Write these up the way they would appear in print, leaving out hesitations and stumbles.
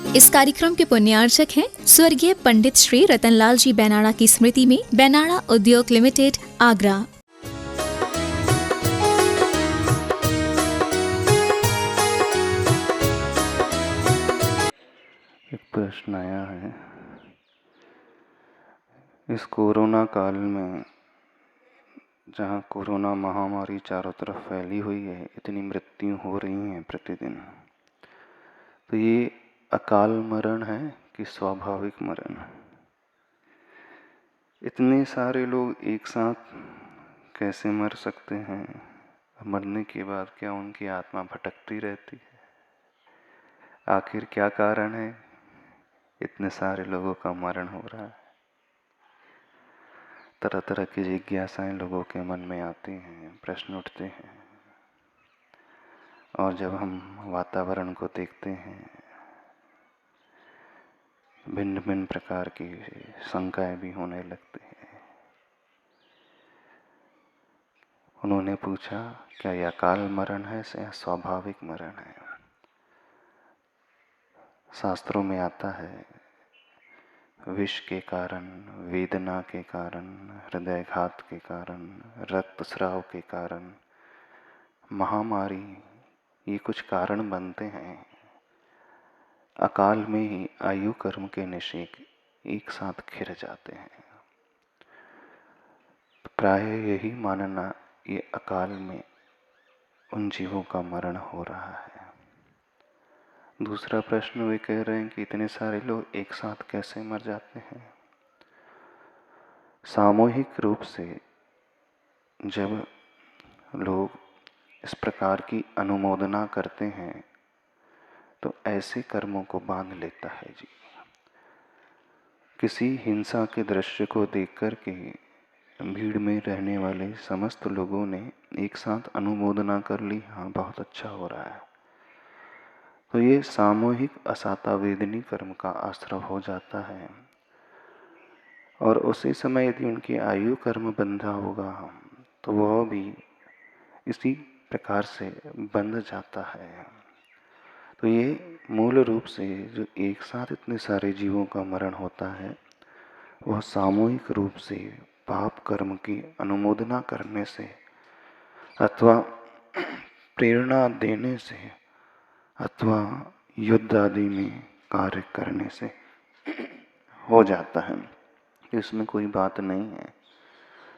इस कार्यक्रम के पुण्यार्चक हैं स्वर्गीय पंडित श्री रतनलाल जी बैनाड़ा की स्मृति में बैनाड़ा उद्योग लिमिटेड, आगरा। एक प्रश्न आया है, इस कोरोना काल में जहाँ कोरोना महामारी चारों तरफ फैली हुई है, इतनी मृत्यु हो रही हैं प्रतिदिन, तो ये अकाल मरण है कि स्वाभाविक मरण? इतने सारे लोग एक साथ कैसे मर सकते हैं? मरने के बाद क्या उनकी आत्मा भटकती रहती है? आखिर क्या कारण है इतने सारे लोगों का मरण हो रहा है? तरह तरह की जिज्ञासाएं लोगों के मन में आती हैं, प्रश्न उठते हैं। और जब हम वातावरण को देखते हैं, भिन्न भिन्न प्रकार की शंकाएं भी होने लगती हैं। उन्होंने पूछा, क्या यह अकाल मरण है या स्वाभाविक मरण है? शास्त्रों में आता है, विष के कारण, वेदना के कारण, हृदयघात के कारण, रक्तस्राव के कारण, महामारी, ये कुछ कारण बनते हैं। अकाल में ही आयु कर्म के निषेक एक साथ घिर जाते हैं। प्राय यही मानना, ये अकाल में उन जीवों का मरण हो रहा है। दूसरा प्रश्न वे कह रहे हैं कि इतने सारे लोग एक साथ कैसे मर जाते हैं? सामूहिक रूप से जब लोग इस प्रकार की अनुमोदना करते हैं तो ऐसे कर्मों को बांध लेता है जी। किसी हिंसा के दृश्य को देख कर के भीड़ में रहने वाले समस्त लोगों ने एक साथ अनुमोदना कर ली, हाँ बहुत अच्छा हो रहा है, तो ये सामूहिक असातावेदनी कर्म का आश्रय हो जाता है। और उसी समय यदि उनकी आयु कर्म बंधा होगा तो वह भी इसी प्रकार से बंध जाता है। तो ये मूल रूप से जो एक साथ इतने सारे जीवों का मरण होता है, वह सामूहिक रूप से पाप कर्म की अनुमोदना करने से अथवा प्रेरणा देने से अथवा युद्ध आदि में कार्य करने से हो जाता है। इसमें कोई बात नहीं है।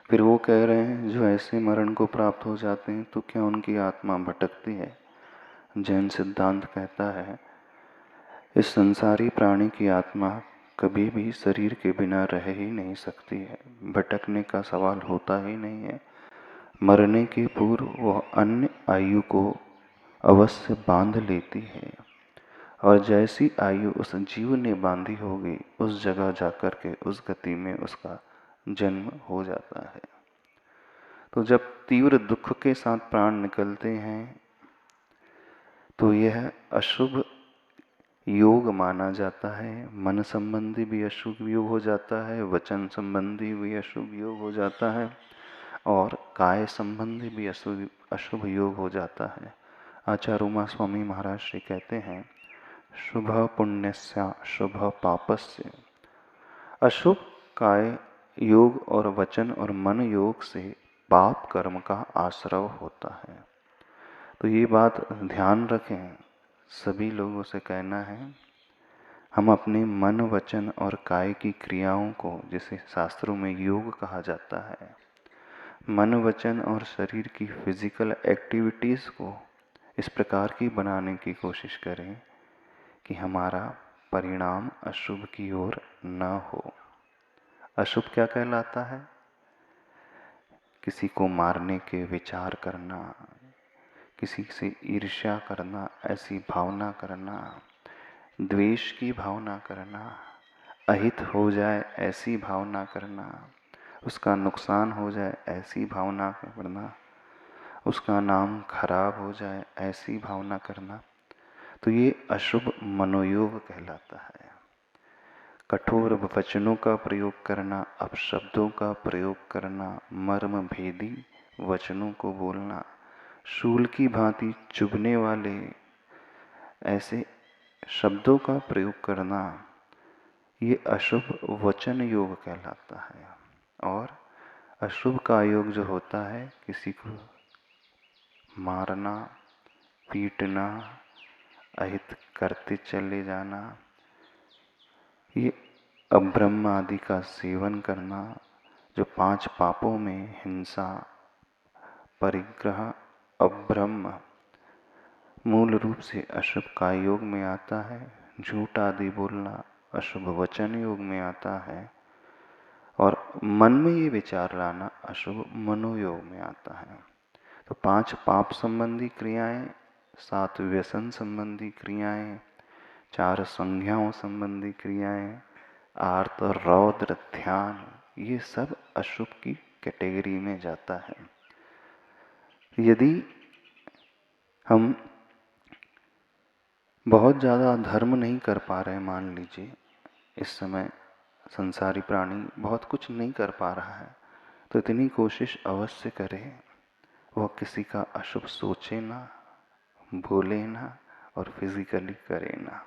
फिर वो कह रहे हैं, जो ऐसे मरण को प्राप्त हो जाते हैं तो क्या उनकी आत्मा भटकती है? जैन सिद्धांत कहता है, इस संसारी प्राणी की आत्मा कभी भी शरीर के बिना रह ही नहीं सकती है, भटकने का सवाल होता ही नहीं है। मरने के पूर्व वह अन्य आयु को अवश्य बांध लेती है, और जैसी आयु उस जीव ने बांधी होगी, उस जगह जाकर के उस गति में उसका जन्म हो जाता है। तो जब तीव्र दुख के साथ प्राण निकलते हैं तो यह अशुभ योग माना जाता है। मन संबंधी भी अशुभ योग हो जाता है, वचन संबंधी भी अशुभ योग हो जाता है, और काय संबंधी भी अशुभ योग हो जाता है। आचार्य उमा स्वामी महाराज श्री कहते हैं, शुभ पुण्यस्य शुभ पापस्य। अशुभ काय योग और वचन और मन योग से पाप कर्म का आश्रय होता है। तो ये बात ध्यान रखें, सभी लोगों से कहना है, हम अपने मन वचन और काय की क्रियाओं को, जिसे शास्त्रों में योग कहा जाता है, मन वचन और शरीर की फिजिकल एक्टिविटीज़ को इस प्रकार की बनाने की कोशिश करें कि हमारा परिणाम अशुभ की ओर न हो। अशुभ क्या कहलाता है? किसी को मारने के विचार करना, किसी से ईर्ष्या करना, ऐसी भावना करना, द्वेष की भावना करना, अहित हो जाए ऐसी भावना करना, उसका नुकसान हो जाए ऐसी भावना करना, उसका नाम खराब हो जाए ऐसी भावना करना, तो ये अशुभ मनोयोग कहलाता है। कठोर वचनों का प्रयोग करना, अपशब्दों का प्रयोग करना, मर्म भेदी वचनों को बोलना, शूल की भांति चुभने वाले ऐसे शब्दों का प्रयोग करना, ये अशुभ वचन योग कहलाता है। और अशुभ का योग जो होता है, किसी को मारना, पीटना, अहित करते चले जाना, ये अब्रह्म आदि का सेवन करना, जो 5 पापों में हिंसा, परिग्रह, अब्रह्म मूल रूप से अशुभ का योग में आता है। झूठ आदि बोलना अशुभ वचन योग में आता है। और मन में ये विचार लाना अशुभ मनोयोग में आता है। तो 5 पाप संबंधी क्रियाएं, 7 व्यसन संबंधी क्रियाएं, 4 संज्ञाओं संबंधी क्रियाएं, आर्त, रौद्र, ध्यान, ये सब अशुभ की कैटेगरी में जाता है। यदि हम बहुत ज़्यादा धर्म नहीं कर पा रहे, मान लीजिए इस समय संसारी प्राणी बहुत कुछ नहीं कर पा रहा है, तो इतनी कोशिश अवश्य करें वह किसी का अशुभ सोचे ना, बोले ना और फिजिकली करे ना।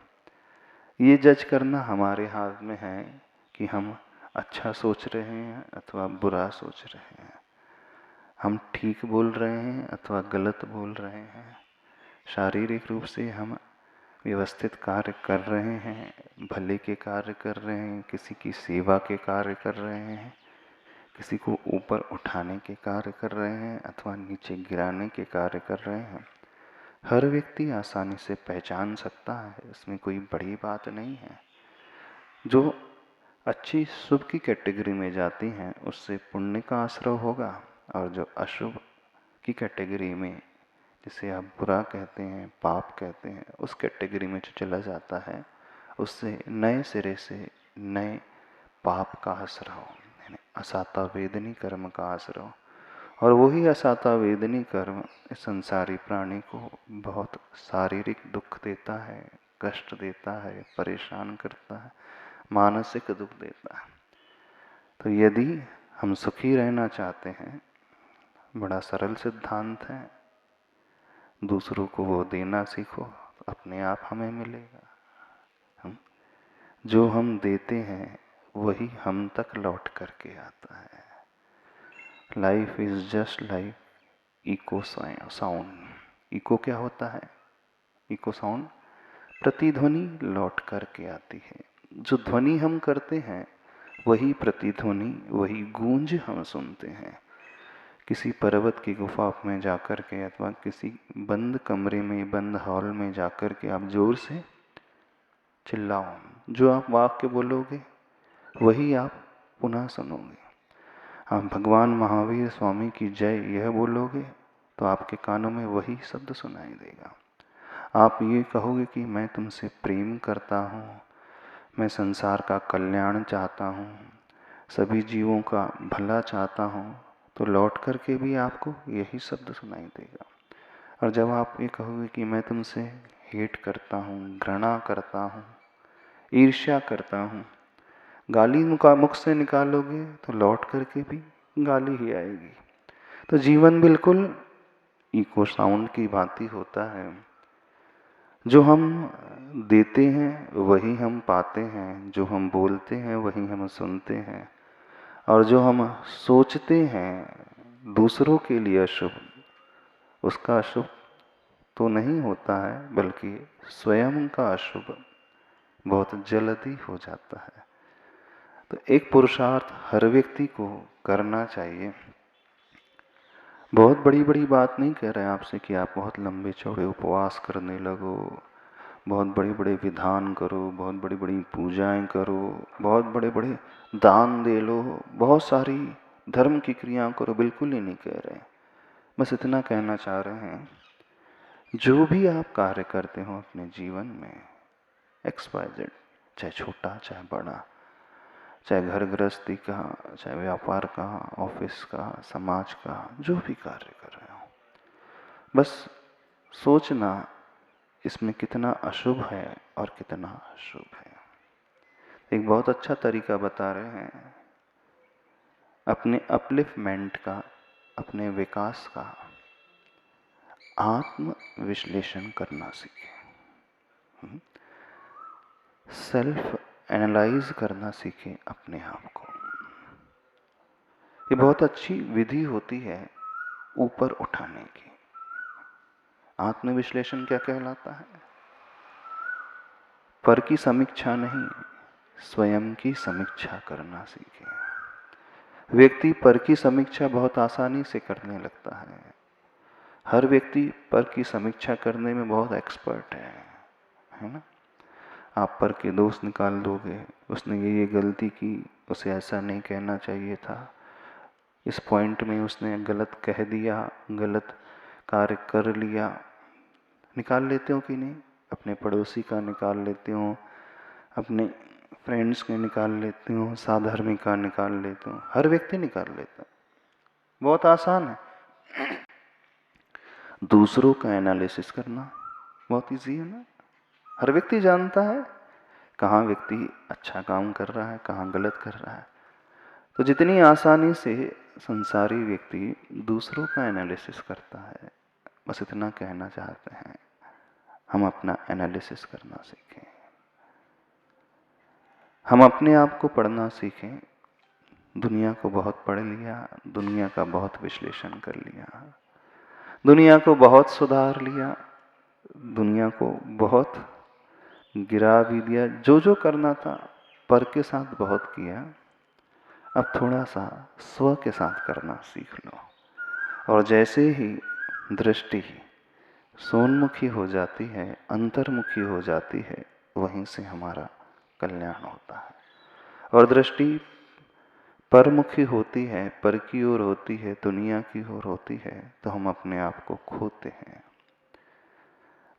ये जज करना हमारे हाथ में है कि हम अच्छा सोच रहे हैं अथवा बुरा सोच रहे हैं, हम ठीक बोल रहे हैं अथवा गलत बोल रहे हैं, शारीरिक रूप से हम व्यवस्थित कार्य कर रहे हैं, भले के कार्य कर रहे हैं, किसी की सेवा के कार्य कर रहे हैं, किसी को ऊपर उठाने के कार्य कर रहे हैं अथवा नीचे गिराने के कार्य कर रहे हैं। हर व्यक्ति आसानी से पहचान सकता है, इसमें कोई बड़ी बात नहीं है। जो अच्छी शुभ की कैटेगरी में जाती हैं उससे पुण्य का आश्रय होगा, और जो अशुभ की कैटेगरी में, जिसे आप बुरा कहते हैं, पाप कहते हैं, उस कैटेगरी में जो चला जाता है उससे नए सिरे से नए पाप का आश्रय हो, यानी असाता वेदनी कर्म का आश्रय हो। और वही असाता वेदनी कर्म इस संसारी प्राणी को बहुत शारीरिक दुख देता है, कष्ट देता है, परेशान करता है, मानसिक दुख देता है। तो यदि हम सुखी रहना चाहते हैं, बड़ा सरल सिद्धांत है, दूसरों को वो देना सीखो, अपने आप हमें मिलेगा। जो हम देते हैं वही हम तक लौट करके आता है। Life is just like echo sound. Echo क्या होता है? इको साउंड प्रतिध्वनि लौट करके आती है। जो ध्वनि हम करते हैं वही प्रतिध्वनि, वही गूंज हम सुनते हैं। किसी पर्वत की गुफा में जाकर के अथवा किसी बंद कमरे में, बंद हॉल में जाकर के आप जोर से चिल्लाओ, जो आप वाक्य बोलोगे वही आप पुनः सुनोगे। आप भगवान महावीर स्वामी की जय यह बोलोगे तो आपके कानों में वही शब्द सुनाई देगा। आप ये कहोगे कि मैं तुमसे प्रेम करता हूँ, मैं संसार का कल्याण चाहता हूँ, सभी जीवों का भला चाहता हूँ, तो लौट करके भी आपको यही शब्द सुनाई देगा। और जब आप ये कहोगे कि मैं तुमसे हेट करता हूँ, घृणा करता हूँ, ईर्ष्या करता हूँ, गाली मुख से निकालोगे तो लौट करके भी गाली ही आएगी। तो जीवन बिल्कुल इको साउंड की भांति होता है। जो हम देते हैं वही हम पाते हैं, जो हम बोलते हैं वही हम सुनते हैं, और जो हम सोचते हैं दूसरों के लिए अशुभ, उसका अशुभ तो नहीं होता है, बल्कि स्वयं का अशुभ बहुत जल्दी हो जाता है। तो एक पुरुषार्थ हर व्यक्ति को करना चाहिए। बहुत बड़ी बड़ी बात नहीं कह रहे हैं आपसे कि आप बहुत लंबे चौड़े उपवास करने लगो, बहुत बड़े बड़े विधान करो, बहुत बड़ी बड़ी पूजाएं करो, बहुत बड़े बड़े दान दे लो, बहुत सारी धर्म की क्रियाएं करो, बिल्कुल ही नहीं कह रहे हैं। बस इतना कहना चाह रहे हैं, जो भी आप कार्य करते हो अपने जीवन में, XYZ, चाहे छोटा चाहे बड़ा, चाहे घर गृहस्थी का, चाहे व्यापार का, ऑफिस का, समाज का, जो भी कार्य कर रहे हो, बस सोचना इसमें कितना अशुभ है और कितना शुभ है। एक बहुत अच्छा तरीका बता रहे हैं अपने अपलिफ्टमेंट का, अपने विकास का। आत्म विश्लेषण करना सीखें। सेल्फ एनालाइज करना सीखें अपने आप को। ये बहुत अच्छी विधि होती है ऊपर उठाने की। आत्मविश्लेषण क्या कहलाता है? पर की समीक्षा नहीं, स्वयं की समीक्षा करना सीखें। व्यक्ति पर की समीक्षा बहुत आसानी से करने लगता है। हर व्यक्ति पर की समीक्षा करने में बहुत एक्सपर्ट है ना? आप पर के दोष निकाल दोगे, उसने ये गलती की, उसे ऐसा नहीं कहना चाहिए था, इस पॉइंट में उसने गलत कह दिया, गलत कार्य कर लिया। निकाल लेते हो कि नहीं? अपने पड़ोसी का निकाल लेते हो, अपने फ्रेंड्स के निकाल लेते हो, साधर्मी का निकाल लेते हो, हर व्यक्ति निकाल लेता है। बहुत आसान है। दूसरों का एनालिसिस करना बहुत इजी है ना? हर व्यक्ति जानता है कहाँ व्यक्ति अच्छा काम कर रहा है, कहाँ गलत कर रहा है। तो जितनी आसानी से संसारी व्यक्ति दूसरों का एनालिसिस करता है, बस इतना कहना चाहते हैं, हम अपना एनालिसिस करना सीखें। हम अपने आप को पढ़ना सीखें। दुनिया को बहुत पढ़ लिया, दुनिया का बहुत विश्लेषण कर लिया, दुनिया को बहुत सुधार लिया, दुनिया को बहुत गिरा भी दिया, जो जो करना था पर के साथ बहुत किया। अब थोड़ा सा स्व के साथ करना सीख लो। और जैसे ही दृष्टि सोन्मुखी हो जाती है, अंतर्मुखी हो जाती है, वहीं से हमारा कल्याण होता है। और दृष्टि परमुखी होती है, पर की ओर होती है, दुनिया की ओर होती है, तो हम अपने आप को खोते हैं।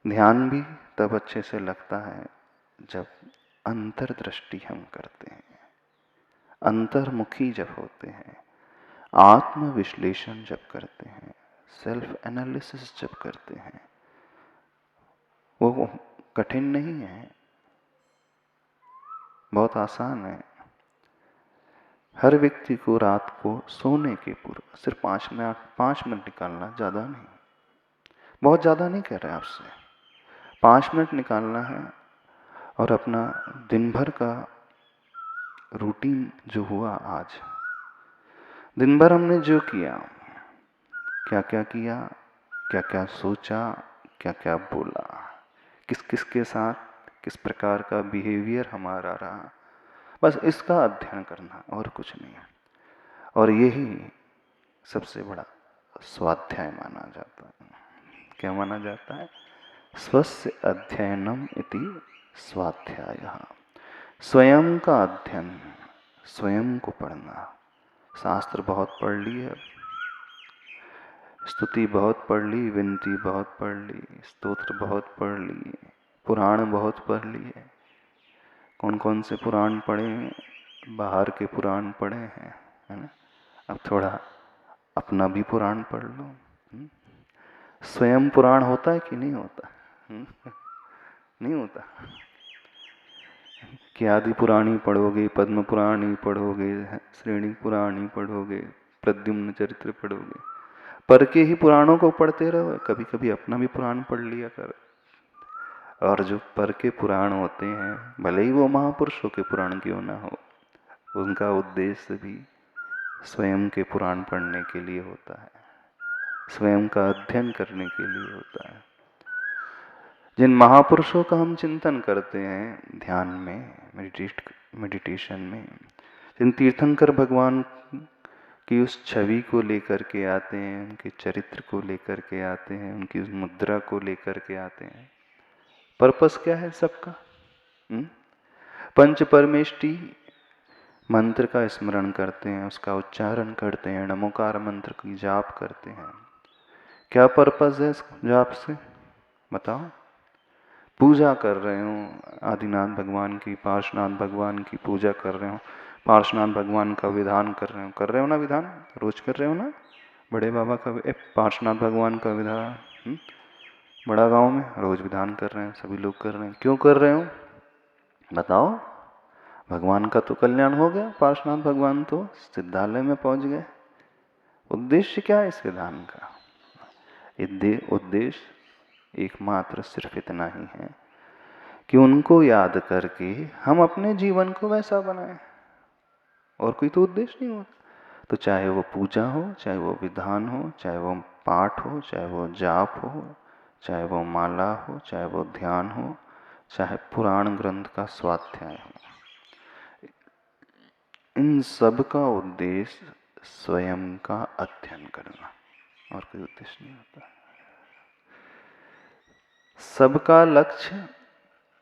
ध्यान भी तब अच्छे से लगता है जब अंतर्दृष्टि हम करते हैं, अंतर्मुखी जब होते हैं, आत्मविश्लेषण जब करते हैं, सेल्फ एनालिसिस जब करते हैं। वो कठिन नहीं है, बहुत आसान है। हर व्यक्ति को रात को सोने के पूर्व सिर्फ 5 मिनट निकालना, ज़्यादा नहीं, बहुत ज़्यादा नहीं कह रहे आपसे, 5 मिनट निकालना है और अपना दिन भर का रूटीन जो हुआ, आज दिन भर हमने जो किया, क्या क्या किया, क्या क्या सोचा, क्या क्या बोला, किस किस के साथ किस प्रकार का बिहेवियर हमारा रहा, बस इसका अध्ययन करना और कुछ नहीं। और यही सबसे बड़ा स्वाध्याय माना जाता है। क्या माना जाता है? स्वस्य अध्ययनम इति स्वाध्यायः। स्वयं का अध्ययन, स्वयं को पढ़ना। शास्त्र बहुत पढ़ लिए, स्तुति बहुत पढ़ ली, विनती बहुत पढ़ ली, स्तोत्र बहुत पढ़ लिए, पुराण बहुत पढ़ लिए। कौन कौन से पुराण पढ़े हैं? बाहर के पुराण पढ़े हैं, है ना? अब थोड़ा अपना भी पुराण पढ़ लो। स्वयं पुराण होता है कि नहीं होता? नहीं होता कि आदि पुराणी पढ़ोगे, पद्म पुराणी पढ़ोगे, श्रेणी पुराणी पढ़ोगे, प्रद्युम्न चरित्र पढ़ोगे, पर के ही पुराणों को पढ़ते रहो। कभी कभी अपना भी पुराण पढ़ लिया कर। और जो पर के पुराण होते हैं, भले ही वो महापुरुषों के पुराण क्यों ना हो, उनका उद्देश्य भी स्वयं के पुराण पढ़ने के लिए होता है, स्वयं का अध्ययन करने के लिए होता है। जिन महापुरुषों का हम चिंतन करते हैं ध्यान में, मेडिटेशन में, जिन तीर्थंकर भगवान की उस छवि को लेकर के आते हैं, उनके चरित्र को लेकर के आते हैं, उनकी उस मुद्रा को लेकर के आते हैं, पर्पस क्या है सबका? पंच परमेष्टि मंत्र का स्मरण करते हैं, उसका उच्चारण करते हैं, नमोकार मंत्र की जाप करते हैं। क्या पर्पस है इस जाप से? बताओ। पूजा कर रहे हो आदिनाथ भगवान की, पार्श्वनाथ भगवान की पूजा कर रहे हो, पार्श्वनाथ भगवान का विधान कर रहे हो ना? विधान रोज कर रहे हो ना? बड़े बाबा का पार्श्वनाथ भगवान का विधान बड़ा गांव में रोज विधान कर रहे हैं, सभी लोग कर रहे हैं। क्यों कर रहे हो बताओ? भगवान का तो कल्याण हो गया, पार्श्वनाथ भगवान तो सिद्धालय में पहुंच गए। उद्देश्य क्या है इस विधान का? उद्देश्य एकमात्र सिर्फ इतना ही है कि उनको याद करके हम अपने जीवन को वैसा बनाएं, और कोई तो उद्देश्य नहीं होता। तो चाहे वो पूजा हो, चाहे वो विधान हो, चाहे वो पाठ हो, चाहे वो जाप हो, चाहे वो माला हो, चाहे वो ध्यान हो, चाहे पुराण ग्रंथ का स्वाध्याय हो, इन सब का उद्देश्य स्वयं का अध्ययन करना, और कोई उद्देश्य नहीं होता। सबका लक्ष्य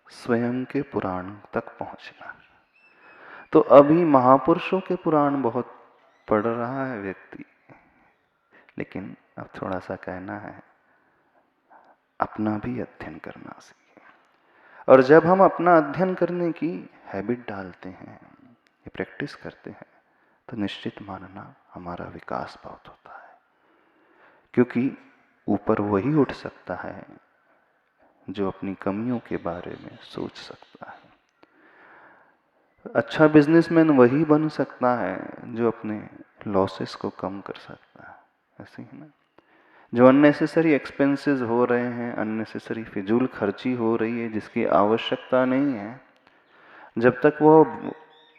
स्वयं के पुराण तक पहुंचना। तो अभी महापुरुषों के पुराण बहुत पढ़ रहा है व्यक्ति, लेकिन अब थोड़ा सा कहना है, अपना भी अध्ययन करना सीखे। और जब हम अपना अध्ययन करने की हैबिट डालते हैं, ये प्रैक्टिस करते हैं, तो निश्चित मानना हमारा विकास बहुत होता है। क्योंकि ऊपर वही उठ सकता है जो अपनी कमियों के बारे में सोच सकता है। अच्छा बिजनेसमैन वही बन सकता है जो अपने लॉसेस को कम कर सकता है, ऐसे ही ना। जो अननेसेसरी एक्सपेंसेस हो रहे हैं, अननेसेसरी फिजूल खर्ची हो रही है जिसकी आवश्यकता नहीं है, जब तक वो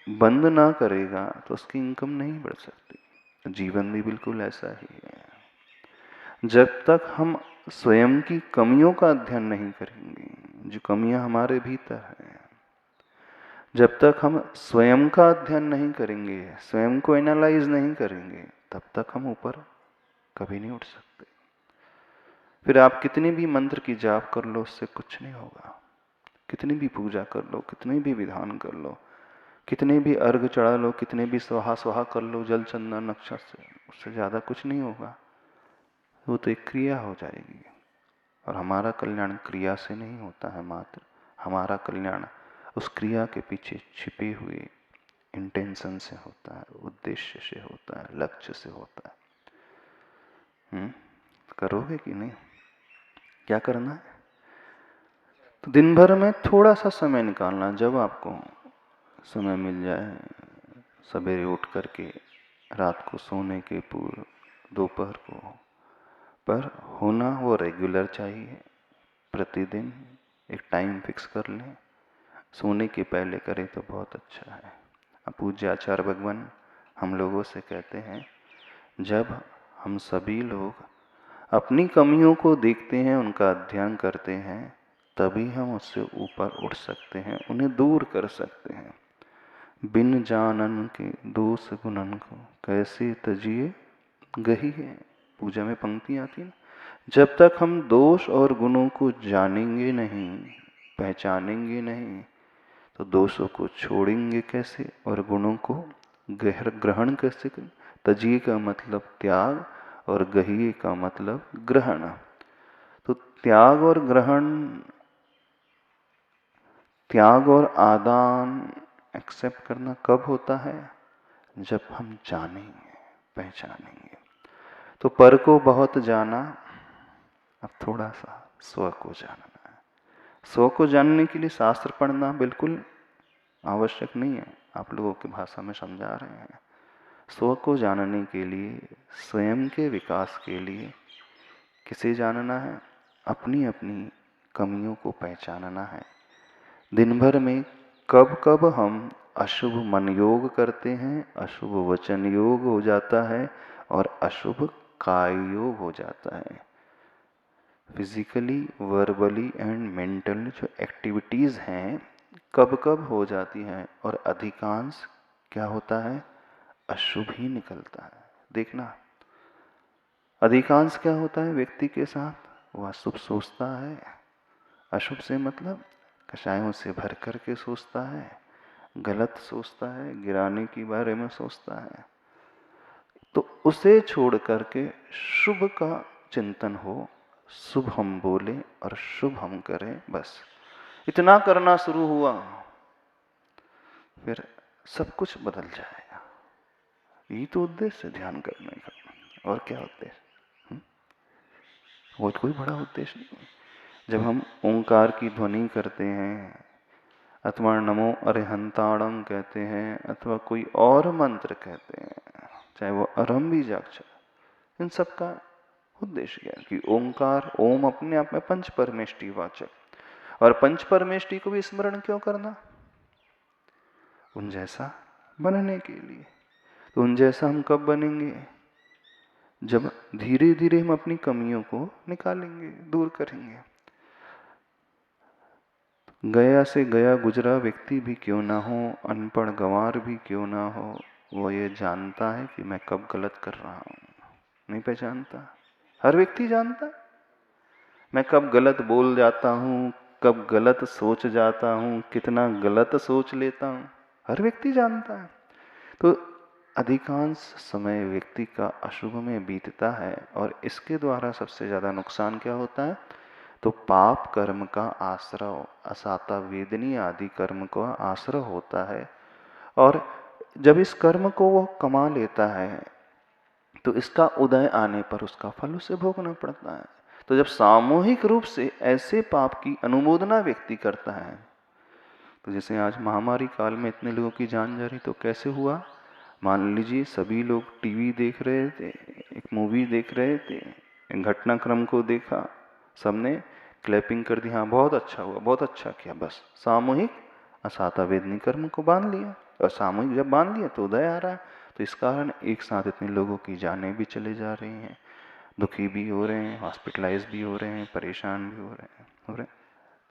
बंद ना करेगा तो उसकी इनकम नहीं बढ़ सकती। जीवन भी बिल्कुल ऐसा ही है। जब तक हम स्वयं की कमियों का अध्ययन नहीं करेंगे, जो कमियां हमारे भीतर हैं, जब तक हम स्वयं का अध्ययन नहीं करेंगे, स्वयं को एनालाइज नहीं करेंगे, तब तक हम ऊपर कभी नहीं उठ सकते। फिर आप कितनी भी मंत्र की जाप कर लो, उससे कुछ नहीं होगा। कितनी भी पूजा कर लो, कितनी भी विधान कर लो, कितने भी अर्घ चढ़ा लो, कितने भी स्वाहा स्वाहा कर लो जल चंदन अक्षर से, उससे ज़्यादा कुछ नहीं होगा। वो तो एक क्रिया हो जाएगी। और हमारा कल्याण क्रिया से नहीं होता है मात्र, हमारा कल्याण उस क्रिया के पीछे छिपे हुए इंटेंशन से होता है, उद्देश्य से होता है, लक्ष्य से होता है। करोगे कि नहीं? क्या करना है? तो दिन भर में थोड़ा सा समय निकालना, जब आपको समय मिल जाए, सवेरे उठ करके, रात को सोने के पूर्व, दोपहर को, पर होना वो रेगुलर चाहिए। प्रतिदिन एक टाइम फिक्स कर लें, सोने के पहले करें तो बहुत अच्छा है। अब पूज्य आचार्य भगवान हम लोगों से कहते हैं, जब हम सभी लोग अपनी कमियों को देखते हैं, उनका अध्ययन करते हैं, तभी हम उससे ऊपर उठ सकते हैं, उन्हें दूर कर सकते हैं। बिन जानन के दोष गुणन को कैसे तजिए गही है, पूजा में पंक्ति आती है। जब तक हम दोष और गुणों को जानेंगे नहीं, पहचानेंगे नहीं, तो दोषों को छोड़ेंगे कैसे और गुणों को ग्रहण कैसे करें। तजिए का मतलब त्याग और गहिए का मतलब ग्रहण। तो त्याग और ग्रहण, त्याग और आदान एक्सेप्ट करना कब होता है? जब हम जानेंगे, पहचानेंगे। तो पर को बहुत जाना, अब थोड़ा सा स्व को जानना है। स्व को जानने के लिए शास्त्र पढ़ना बिल्कुल आवश्यक नहीं है, आप लोगों की भाषा में समझा रहे हैं। स्व को जानने के लिए, स्वयं के विकास के लिए किसे जानना है? अपनी अपनी कमियों को पहचानना है। दिन भर में कब कब हम अशुभ मन योग करते हैं, अशुभ वचन योग हो जाता है और अशुभ काय योग हो जाता है। फिजिकली, वर्बली एंड मेंटली जो एक्टिविटीज़ हैं कब कब हो जाती हैं, और अधिकांश क्या होता है? अशुभ ही निकलता है। देखना, अधिकांश क्या होता है व्यक्ति के साथ? वो अशुभ सोचता है। अशुभ से मतलब कषायों से भर करके सोचता है, गलत सोचता है, गिराने के बारे में सोचता है। तो उसे छोड़ करके शुभ का चिंतन हो, शुभ हम बोले और शुभ हम करें, बस इतना करना शुरू हुआ, फिर सब कुछ बदल जाएगा। यही तो उद्देश्य है ध्यान करने का, और क्या उद्देश्य? और कोई बड़ा उद्देश्य नहीं। जब हम ओंकार की ध्वनि करते हैं, अथवा नमो अरिहंताणम कहते हैं, अथवा कोई और मंत्र कहते हैं, चाहे वो अरम बीजाक्षर, इन सब का उद्देश्य क्या है? कि ओंकार, ओम अपने आप में पंच परमेष्टि वाचक, और पंच परमेष्टि को भी स्मरण क्यों करना? उन जैसा बनने के लिए। तो उन जैसा हम कब बनेंगे? जब धीरे धीरे हम अपनी कमियों को निकालेंगे, दूर करेंगे। गया से गया गुजरा व्यक्ति भी क्यों ना हो, अनपढ़ गंवार भी क्यों ना हो, वो ये जानता है कि मैं कब गलत कर रहा हूं। नहीं पहचानता? हर व्यक्ति जानता है मैं कब गलत बोल जाता हूं, कब गलत सोच जाता हूं, कितना गलत सोच लेता हूं। हर व्यक्ति जानता है। तो अधिकांश समय व्यक्ति का अशुभ में बीतता है और इसके द्वारा सबसे ज्यादा नुकसान क्या होता है? तो पाप कर्म का आश्रय, असाता वेदनी आदि कर्म का आश्रय होता है। और जब इस कर्म को वो कमा लेता है तो इसका उदय आने पर उसका फल उसे भोगना पड़ता है। तो जब सामूहिक रूप से ऐसे पाप की अनुमोदना व्यक्ति करता है, तो जैसे आज महामारी काल में इतने लोगों की जान जा रही, तो कैसे हुआ? मान लीजिए सभी लोग टीवी देख रहे थे, एक मूवी देख रहे थे, घटनाक्रम को देखा, सबने क्लैपिंग कर दी, हाँ बहुत अच्छा हुआ, बहुत अच्छा किया, बस सामूहिक असाता वेदनी कर्म को बांध लिया। और सामूहिक जब बांध लिया तो उदय आ रहा है। तो इस कारण एक साथ इतने लोगों की जानें भी चले जा रही हैं, दुखी भी हो रहे हैं, हॉस्पिटलाइज भी हो रहे हैं, परेशान भी हो रहे हैं।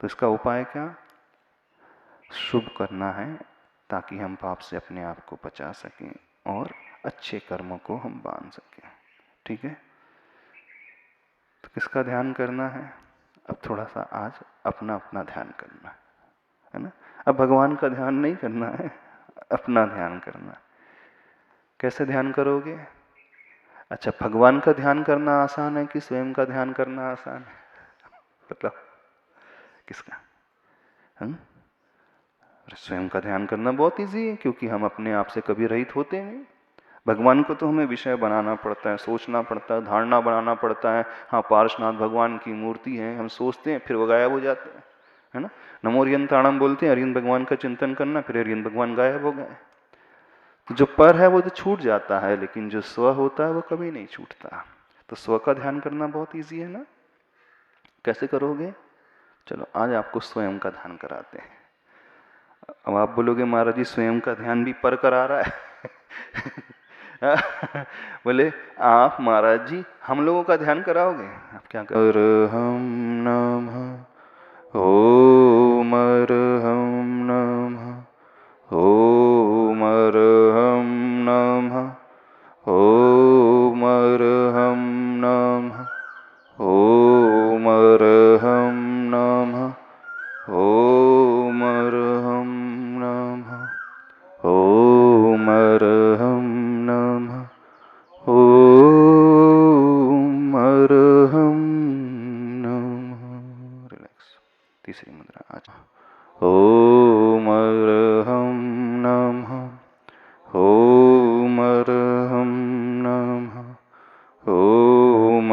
तो इसका उपाय क्या? शुभ करना है ताकि हम पाप से अपने आप को बचा सकें और अच्छे कर्मों को हम बांध सकें। ठीक है? तो किसका ध्यान करना है? अब थोड़ा सा आज अपना अपना ध्यान करना है ना। अब भगवान का ध्यान नहीं करना है, अपना ध्यान करना। कैसे ध्यान करोगे? अच्छा, भगवान का ध्यान करना आसान है कि स्वयं का ध्यान करना आसान है? बताओ किसका? हम स्वयं का ध्यान करना बहुत इजी है, क्योंकि हम अपने आप से कभी रहित होते नहीं। भगवान को तो हमें विषय बनाना पड़ता है, सोचना पड़ता है, धारणा बनाना पड़ता है। हाँ, पार्श्वनाथ भगवान की मूर्ति है, हम सोचते हैं, फिर वो गायब हो जाते हैं, है ना। नमो अरियंताणम बोलते हैं, अरियंत भगवान का चिंतन करना, फिर अरियंत भगवान गायब हो गए। तो जो पर है वो तो छूट जाता है, लेकिन जो स्व होता है वो कभी नहीं छूटता। तो स्व का ध्यान करना बहुत ईजी है ना। कैसे करोगे? चलो आज आपको स्वयं का ध्यान कराते हैं। अब आप बोलोगे महाराज जी स्वयं का ध्यान भी पर करा रहा है। बोले आप महाराज जी हम लोगों का ध्यान कराओगे? आप क्या कर हम नमः ओम हम नमः ओम हम नमः ओम हम नमः ओम हम नमः ओम हम नमः ओम हम नमः ओम हम नमः। रिलैक्स। तीसरी मुद्रा आज। ओम हम नमः ओम हम नमः ओम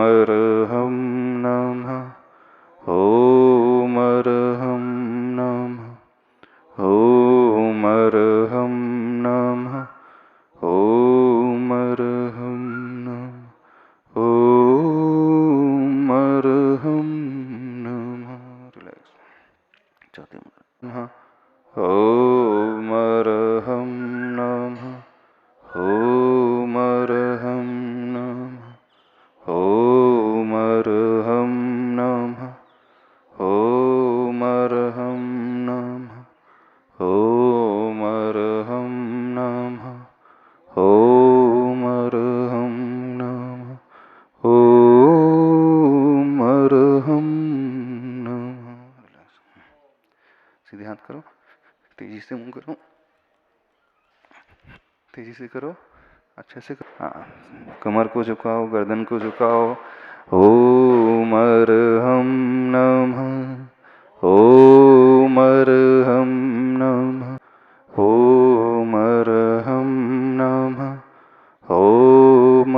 हम नमः ओम हम नमः ओम हम नमः ओम हम नमः ओम हम नमः। रिलैक्स। चौथी मुद्रा। ओम हम नमः ओम हम नमः ओम हम नमः ओम हम नमः ओम हम नमः ओम हम नमः ओम हम नमः। सीधे हाथ करो, तेजी से मुंह करो, तेजी से करो, अच्छे से करो। हाँ, कमर को झुकाओ, गर्दन को झुकाओ। ओम हम नमः ओम हम नमः ओम हम नमः ओम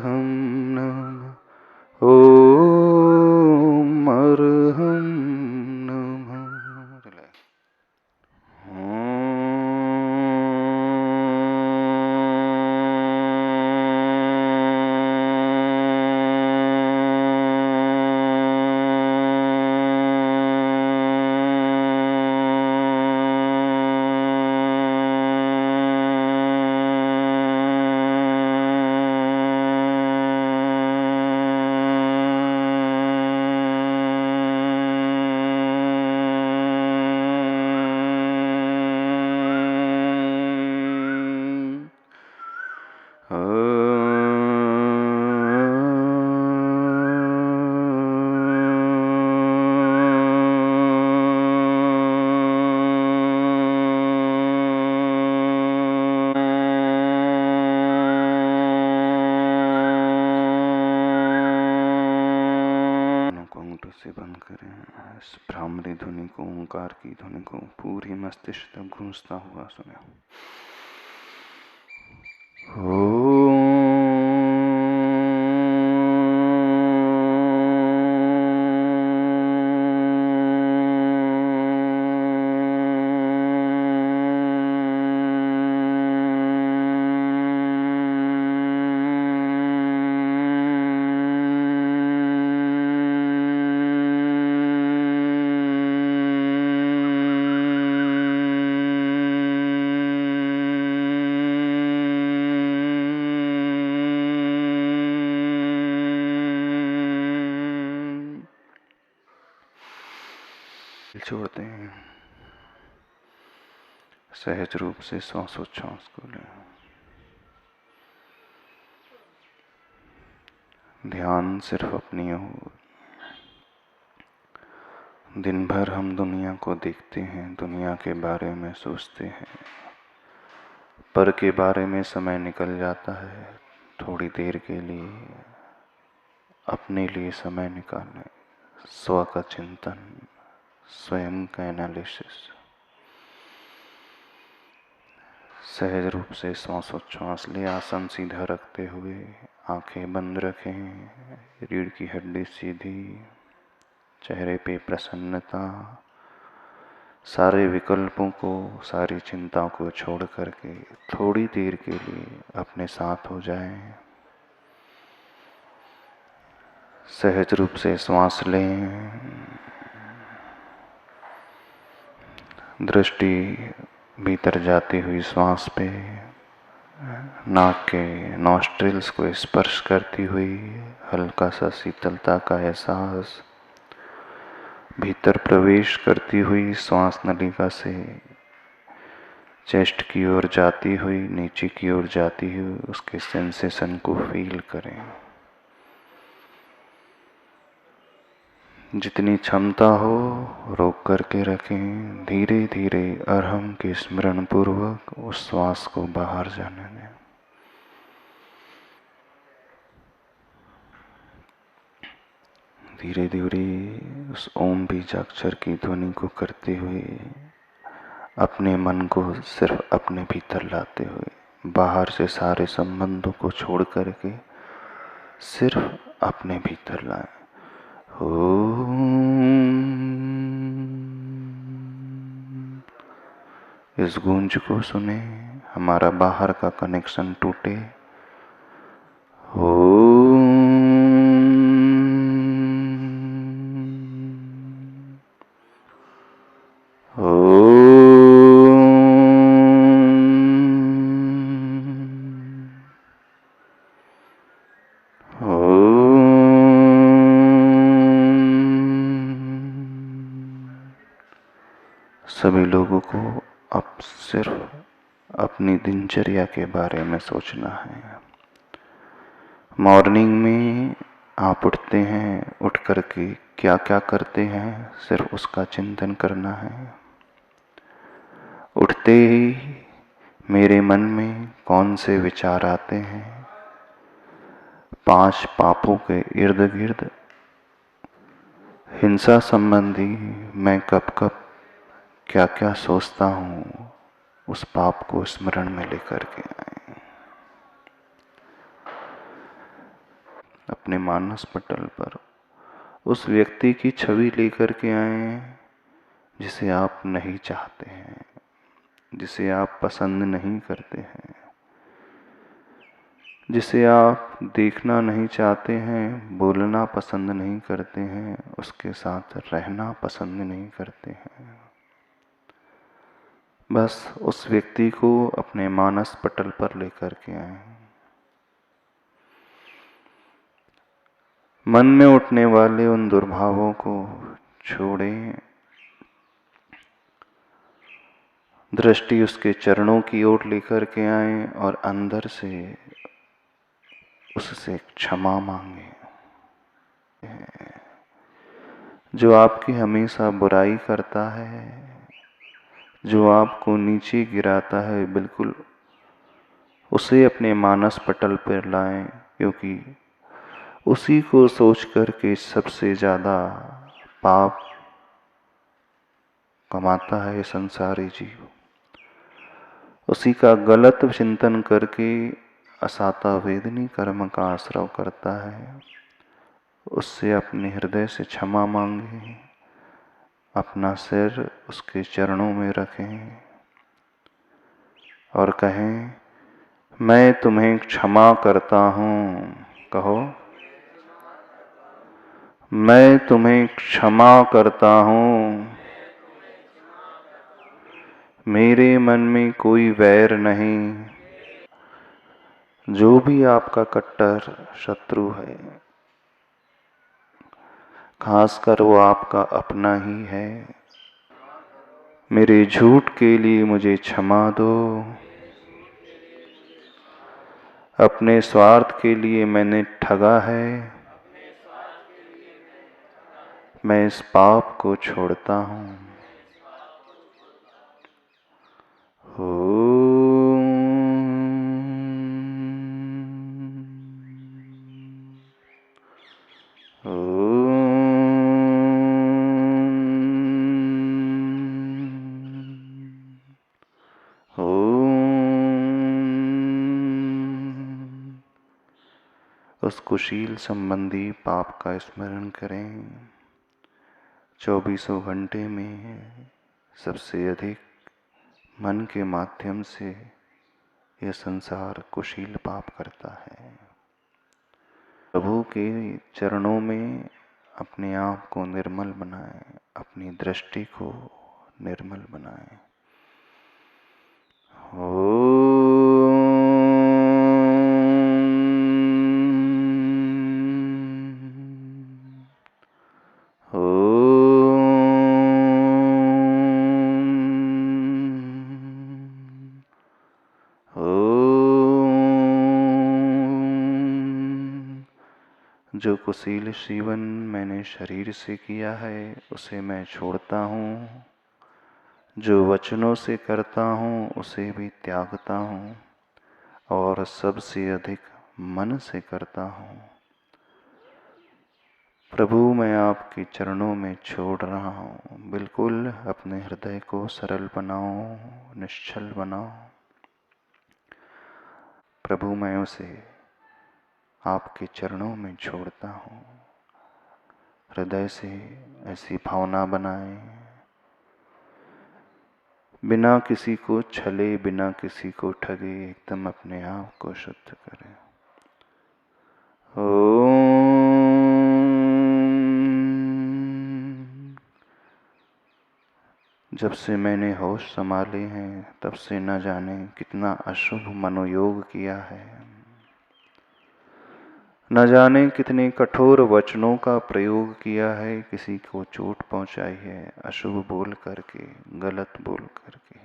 हम नमः ओम हम नमः। रिलैक्स। बंद करें। इस भ्रामरी ध्वनि को, ओंकार की ध्वनि को पूरी मस्तिष्क तक गूंजता हुआ सुने। छोड़ते हैं। सहज रूप से श्वासोच्छ्वास को लें। ध्यान सिर्फ अपनी ओर। दिन भर हम दुनिया को देखते हैं, दुनिया के बारे में सोचते हैं, पर के बारे में समय निकल जाता है। थोड़ी देर के लिए अपने लिए समय निकालें। स्व का चिंतन, स्वयं का एनालिसिस। सहज रूप से श्वासोच्छ्वास ले। आसन सीधा रखते हुए आंखें बंद रखें। रीढ़ की हड्डी सीधी, चेहरे पे प्रसन्नता। सारे विकल्पों को, सारी चिंताओं को छोड़ करके थोड़ी देर के लिए अपने साथ हो जाएं। सहज रूप से श्वास लें। दृष्टि भीतर जाती हुई श्वास पे, नाक के नॉस्ट्रिल्स को स्पर्श करती हुई हल्का सा शीतलता का एहसास। भीतर प्रवेश करती हुई श्वास नलिका से चेस्ट की ओर जाती हुई, नीचे की ओर जाती हुई उसके सेंसेशन को फील करें। जितनी क्षमता हो रोक करके रखें। धीरे धीरे अरहम के स्मरण पूर्वक उस श्वास को बाहर जाने दें। धीरे धीरे उस ओम बीजाक्षर की ध्वनि को करते हुए अपने मन को सिर्फ अपने भीतर लाते हुए, बाहर से सारे संबंधों को छोड़ करके सिर्फ अपने भीतर लाएं। इस गूंज को सुने, हमारा बाहर का कनेक्शन टूटे। सभी लोगों को अब सिर्फ अपनी दिनचर्या के बारे में सोचना है। मॉर्निंग में आप उठते हैं, उठ करके क्या क्या करते हैं, सिर्फ उसका चिंतन करना है। उठते ही मेरे मन में कौन से विचार आते हैं, 5 पापों के इर्द गिर्द हिंसा संबंधी मैं कब कब क्या क्या सोचता हूँ, उस पाप को स्मरण में लेकर के आए। अपने मानस पटल पर उस व्यक्ति की छवि लेकर के आए जिसे आप नहीं चाहते हैं, जिसे आप पसंद नहीं करते हैं, जिसे आप देखना नहीं चाहते हैं, बोलना पसंद नहीं करते हैं, उसके साथ रहना पसंद नहीं करते हैं। बस उस व्यक्ति को अपने मानस पटल पर लेकर के आए। मन में उठने वाले उन दुर्भावों को छोड़ें। दृष्टि उसके चरणों की ओर लेकर के आए और अंदर से उससे क्षमा मांगे। जो आपकी हमेशा बुराई करता है, जो आपको नीचे गिराता है, बिल्कुल उसे अपने मानस पटल पर लाएं, क्योंकि उसी को सोच करके सबसे ज़्यादा पाप कमाता है संसारी जीव, उसी का गलत चिंतन करके असाता वेदनी कर्म का आश्रव करता है, उससे अपने हृदय से क्षमा मांगे, अपना सिर उसके चरणों में रखें और कहें, मैं तुम्हें क्षमा करता हूँ। कहो, मैं तुम्हें क्षमा करता हूँ, मेरे मन में कोई वैर नहीं। जो भी आपका कट्टर शत्रु है, खासकर वो आपका अपना ही है, मेरे झूठ के लिए मुझे क्षमा दो। अपने स्वार्थ के लिए मैंने ठगा है, मैं इस पाप को छोड़ता हूँ। उस कुशील संबंधी पाप का स्मरण करें। 24 घंटे में सबसे अधिक मन के माध्यम से यह संसार कुशील पाप करता है। प्रभु के चरणों में अपने आप को निर्मल बनाएं, अपनी दृष्टि को निर्मल बनाएं। जो कुशील जीवन मैंने शरीर से किया है उसे मैं छोड़ता हूँ, जो वचनों से करता हूँ उसे भी त्यागता हूँ और सबसे अधिक मन से करता हूँ। प्रभु, मैं आपके चरणों में छोड़ रहा हूँ। बिल्कुल अपने हृदय को सरल बनाओ, निश्चल बनाओ। प्रभु, मैं उसे आपके चरणों में छोड़ता हूँ। हृदय से ऐसी भावना बनाएं, बिना किसी को छले, बिना किसी को ठगे, एकदम अपने आप को शुद्ध करें। जब से मैंने होश संभाले हैं तब से न जाने कितना अशुभ मनोयोग किया है, न जाने कितने कठोर वचनों का प्रयोग किया है, किसी को चोट पहुंचाई है अशुभ बोल करके, गलत बोल करके।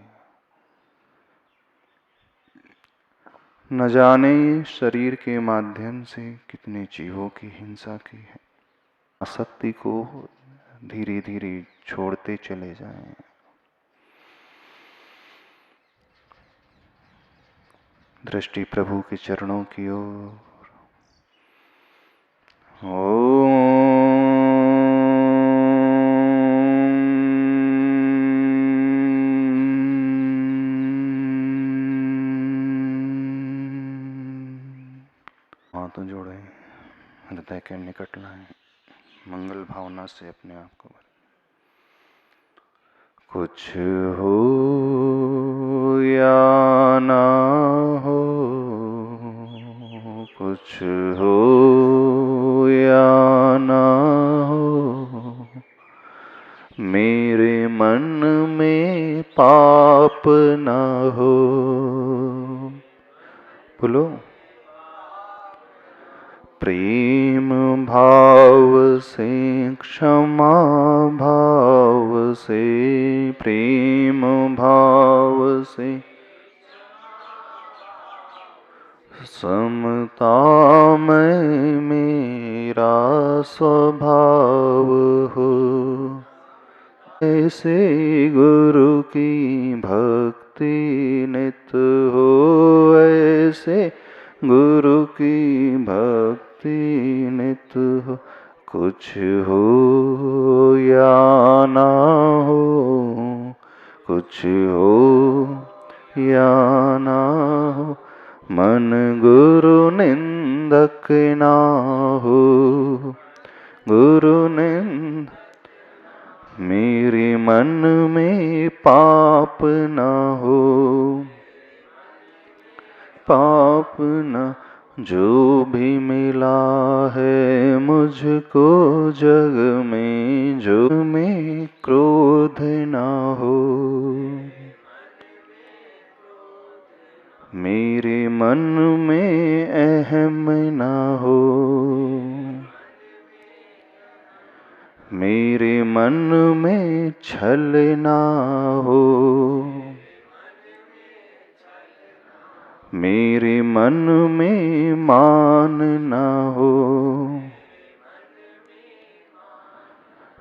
न जाने शरीर के माध्यम से कितने जीवों की हिंसा की है। आसक्ति को धीरे धीरे छोड़ते चले जाएं। दृष्टि प्रभु के चरणों की ओर। हाथों जोड़े, हृदय के निकट लाएं, मंगल भावना से अपने आप को भरें। कुछ हो या ना हो, कुछ हो या ना हो, मेरे मन में पाप ना हो। बोलो, प्रेम भाव से, क्षमा भाव से, प्रेम भाव से, समता में मेरा स्वभाव हो। ऐसे गुरु की भक्ति नित हो, ऐसे गुरु की भक्ति नित हो। कुछ हो मेरे मन में पाप ना हो, पाप न, जो भी मिला है मुझको जग में, जो में क्रोध ना हो। मेरे मन में अहम ना हो, मेरे मन में छल ना हो, मेरे मन में मान ना हो,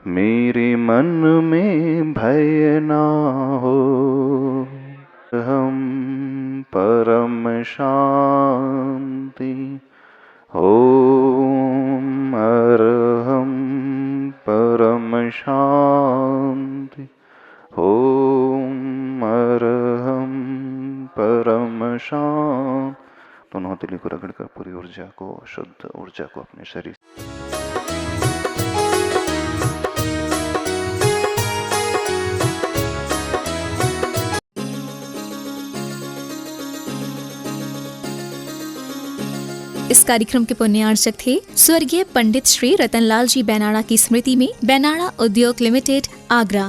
मेरे मन में भय ना हो। हम परम शांति, ओम अरहम परम शांति, ओम अरहम परम शांति। दोनों हथेली को रगड़कर पूरी ऊर्जा को, शुद्ध ऊर्जा को अपने शरीर इस कार्यक्रम के पुण्यार्चक थे स्वर्गीय पंडित श्री रतनलाल जी बेनाड़ा की स्मृति में बेनाड़ा उद्योग लिमिटेड, आगरा।